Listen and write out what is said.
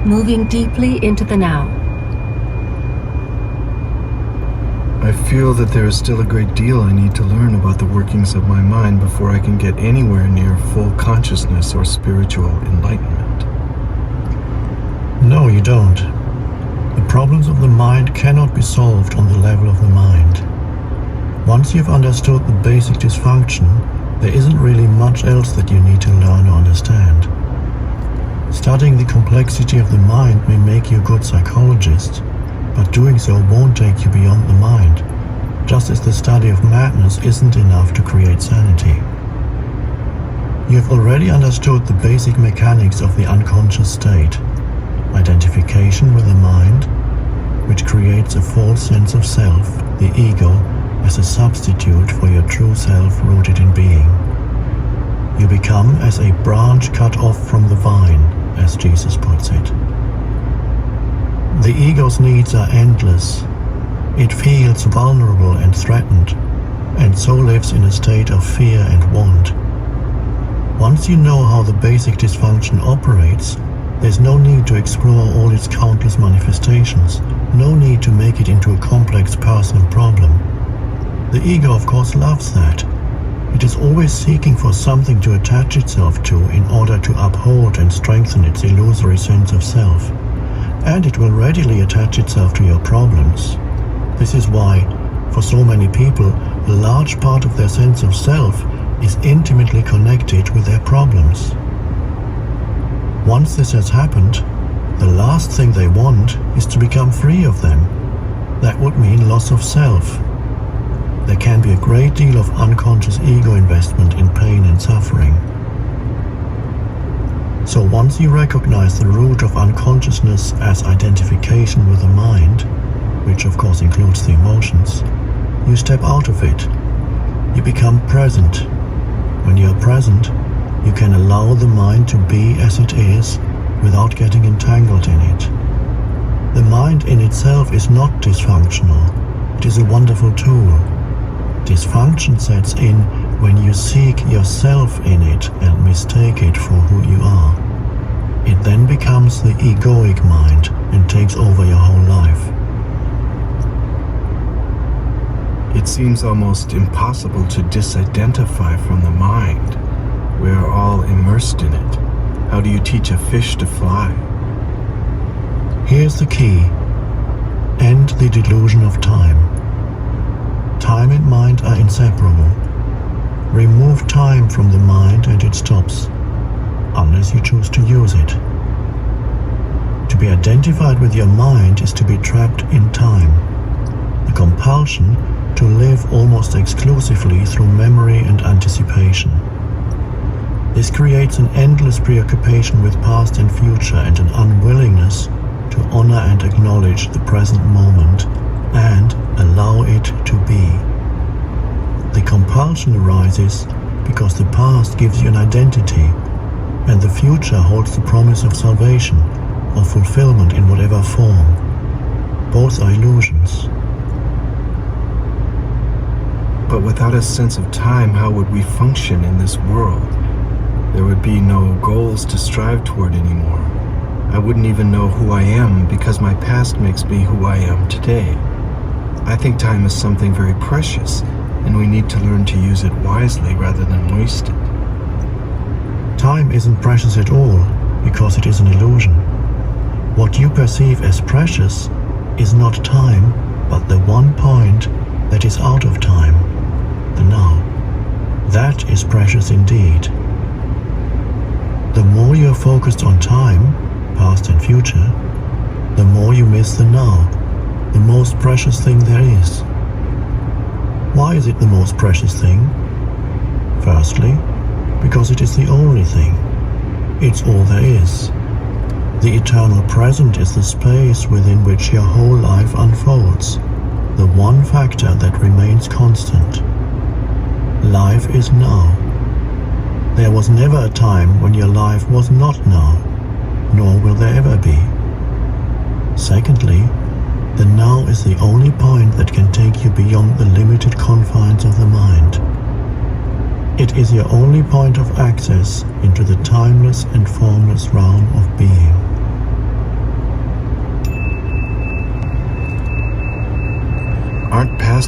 moving deeply into the now. I feel that there is still a great deal I need to learn about the workings of my mind before I can get anywhere near full consciousness or spiritual enlightenment. No, you don't. The problems of the mind cannot be solved on the level of the mind. Once you've understood the basic dysfunction, there isn't really much else that you need to learn or understand. Studying the complexity of the mind may make you a good psychologist, but doing so won't take you beyond the mind, just as the study of madness isn't enough to create sanity. You have already understood the basic mechanics of the unconscious state, identification with the mind, which creates a false sense of self, the ego, as a substitute for your true self rooted in being. You become as a branch cut off from the vine, as Jesus puts it. The ego's needs are endless. It feels vulnerable and threatened, and so lives in a state of fear and want. Once you know how the basic dysfunction operates, there's no need to explore all its countless manifestations, no need to make it into a complex personal problem. The ego, of course, loves that. It is always seeking for something to attach itself to in order to uphold and strengthen its illusory sense of self. And it will readily attach itself to your problems. This is why, for so many people, a large part of their sense of self is intimately connected with their problems. Once this has happened, the last thing they want is to become free of them. That would mean loss of self. There can be a great deal of unconscious ego investment in pain and suffering. So once you recognize the root of unconsciousness as identification with the mind, which of course includes the emotions, you step out of it. You become present. When you are present, you can allow the mind to be as it is without getting entangled in it. The mind in itself is not dysfunctional. It is a wonderful tool. Dysfunction sets in when you seek yourself in it and mistake it for who you are. It then becomes the egoic mind and takes over your whole life. It seems almost impossible to disidentify from the mind. We are all immersed in it. How do you teach a fish to fly? Here's the key. End the delusion of time. Time and mind are inseparable. Remove time from the mind and it stops, unless you choose to use it. To be identified with your mind is to be trapped in time. The compulsion to live almost exclusively through memory and anticipation. This creates an endless preoccupation with past and future and an unwillingness to honor and acknowledge the present moment and allow it to be. The compulsion arises because the past gives you an identity and the future holds the promise of salvation or fulfillment in whatever form. Both are illusions. But without a sense of time, how would we function in this world? There would be no goals to strive toward anymore. I wouldn't even know who I am because my past makes me who I am today. I think time is something very precious, and we need to learn to use it wisely rather than waste it. Time isn't precious at all because it is an illusion. What you perceive as precious is not time, but the one point that is out of time, the now. That is precious indeed. The more you are focused on time, past and future, the more you miss the now, the most precious thing there is. Why is it the most precious thing? Firstly, because it is the only thing. It's all there is. The eternal present is the space within which your whole life unfolds, the one factor that remains constant. Life is now. There was never a time when your life was not now, nor will there ever be. Secondly, the now is the only point that can take you beyond the limited confines of the mind. It is your only point of access into the timeless and formless realm of being. aren't past